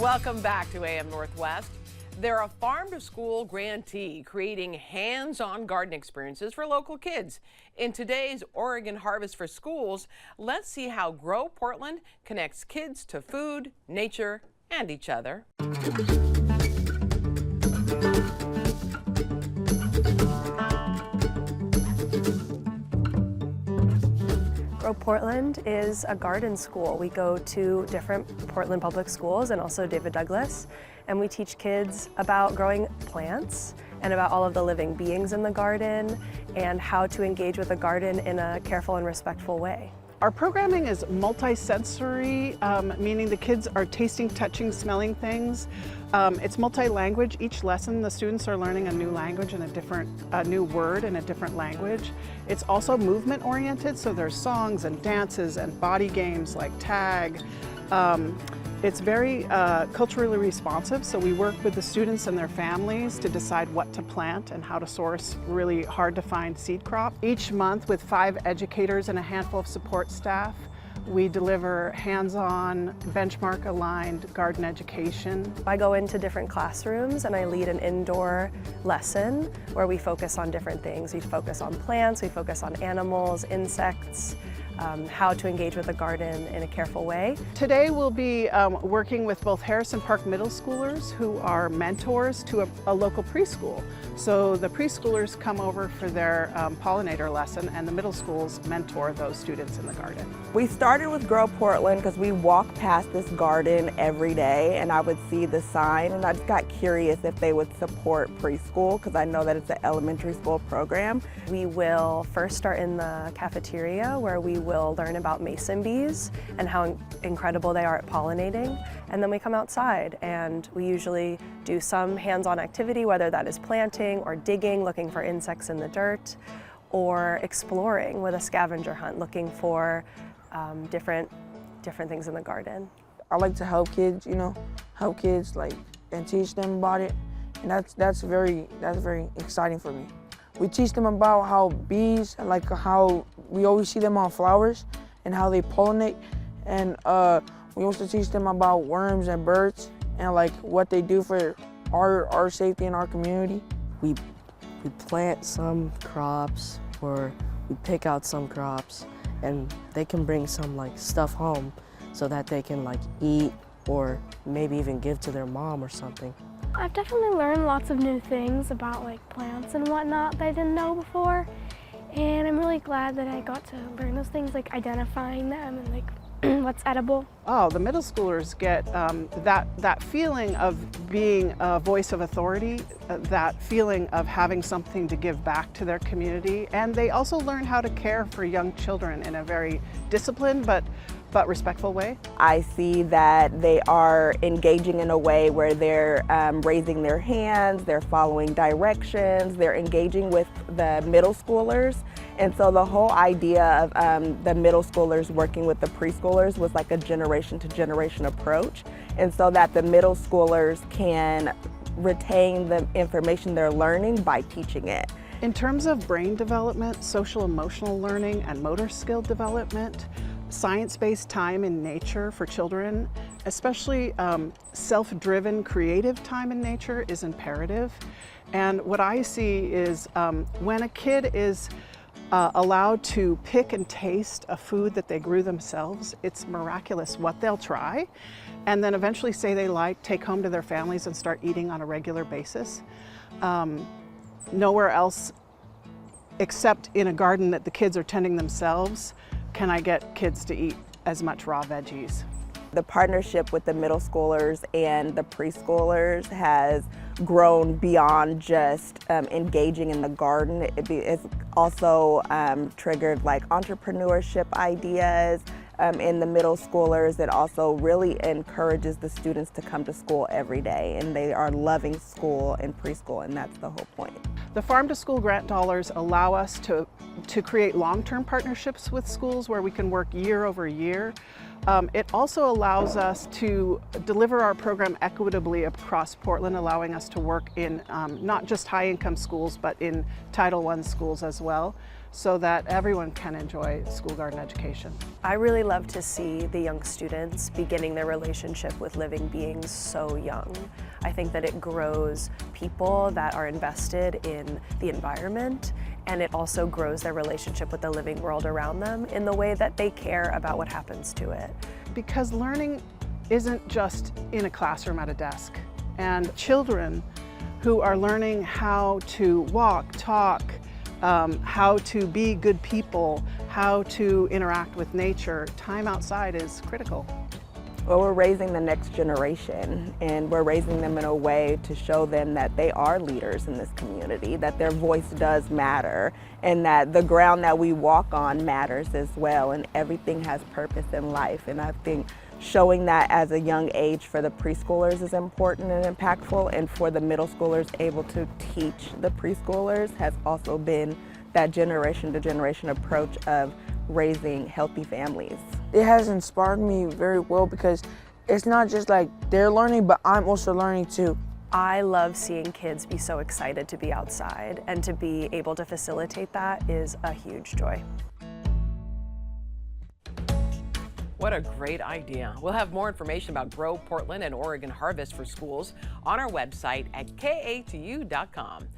Welcome back to AM Northwest. They're a farm-to-school grantee creating hands-on garden experiences for local kids. In today's Oregon Harvest for Schools, let's see how Grow Portland connects kids to food, nature, and each other. Grow Portland is a garden school. We go to different Portland public schools and also David Douglas, and we teach kids about growing plants and about all of the living beings in the garden and how to engage with the garden in a careful and respectful way. Our programming is multi-sensory, meaning the kids are tasting, touching, smelling things. It's multi-language. Each lesson, the students are learning a new language and a new word in a different language. It's also movement-oriented, so there's songs and dances and body games like tag. It's very culturally responsive, so we work with the students and their families to decide what to plant and how to source really hard-to-find seed crop. Each month, with 5 educators and a handful of support staff, we deliver hands-on, benchmark-aligned garden education. I go into different classrooms and I lead an indoor lesson where we focus on different things. We focus on plants, we focus on animals, insects, how to engage with the garden in a careful way. Today we'll be working with both Harrison Park middle schoolers who are mentors to a local preschool. So the preschoolers come over for their pollinator lesson and the middle schools mentor those students in the garden. We started with Grow Portland because we walk past this garden every day and I would see the sign and I just got curious if they would support preschool because I know that it's an elementary school program. We will first start in the cafeteria where we will learn about mason bees and how incredible they are at pollinating. And then we come outside and we usually do some hands-on activity, whether that is planting or digging, looking for insects in the dirt, or exploring with a scavenger hunt, looking for different things in the garden. I like to help kids, help kids and teach them about it. And that's very exciting for me. We teach them about how bees, like how we always see them on flowers and how they pollinate. And we also teach them about worms and birds and what they do for our safety in our community. We plant some crops or we pick out some crops and they can bring some stuff home so that they can eat or maybe even give to their mom or something. I've definitely learned lots of new things about plants and whatnot that I didn't know before, and I'm really glad that I got to learn those things, identifying them and what's edible. Oh, the middle schoolers get that feeling of being a voice of authority, that feeling of having something to give back to their community, and they also learn how to care for young children in a very disciplined but respectful way. I see that they are engaging in a way where they're raising their hands, they're following directions, they're engaging with the middle schoolers. And so the whole idea of the middle schoolers working with the preschoolers was like a generation to generation approach. And so that the middle schoolers can retain the information they're learning by teaching it. In terms of brain development, social emotional learning, and motor skill development, science-based time in nature for children, especially self-driven creative time in nature, is imperative. And what I see is when a kid is allowed to pick and taste a food that they grew themselves, it's miraculous what they'll try and then eventually say they like, take home to their families and start eating on a regular basis. Nowhere else except in a garden that the kids are tending themselves can I get kids to eat as much raw veggies. The partnership with the middle schoolers and the preschoolers has grown beyond just engaging in the garden. It's also triggered entrepreneurship ideas in the middle schoolers. It also really encourages the students to come to school every day, and they are loving school and preschool, and that's the whole point. The Farm to School grant dollars allow us to create long-term partnerships with schools where we can work year over year. It also allows us to deliver our program equitably across Portland, allowing us to work in not just high-income schools, but in Title I schools as well. so that everyone can enjoy school garden education. I really love to see the young students beginning their relationship with living beings so young. I think that it grows people that are invested in the environment, and it also grows their relationship with the living world around them in the way that they care about what happens to it. Because learning isn't just in a classroom at a desk, and children who are learning how to walk, talk, how to be good people, how to interact with nature, time outside is critical. Well, we're raising the next generation, and we're raising them in a way to show them that they are leaders in this community, that their voice does matter, and that the ground that we walk on matters as well, and everything has purpose in life. And I think showing that as a young age for the preschoolers is important and impactful, and for the middle schoolers able to teach the preschoolers has also been that generation to generation approach of raising healthy families. It has inspired me very well because it's not just like they're learning, but I'm also learning too. I love seeing kids be so excited to be outside, and to be able to facilitate that is a huge joy. What a great idea. We'll have more information about Grow Portland and Oregon Harvest for Schools on our website at KATU.com.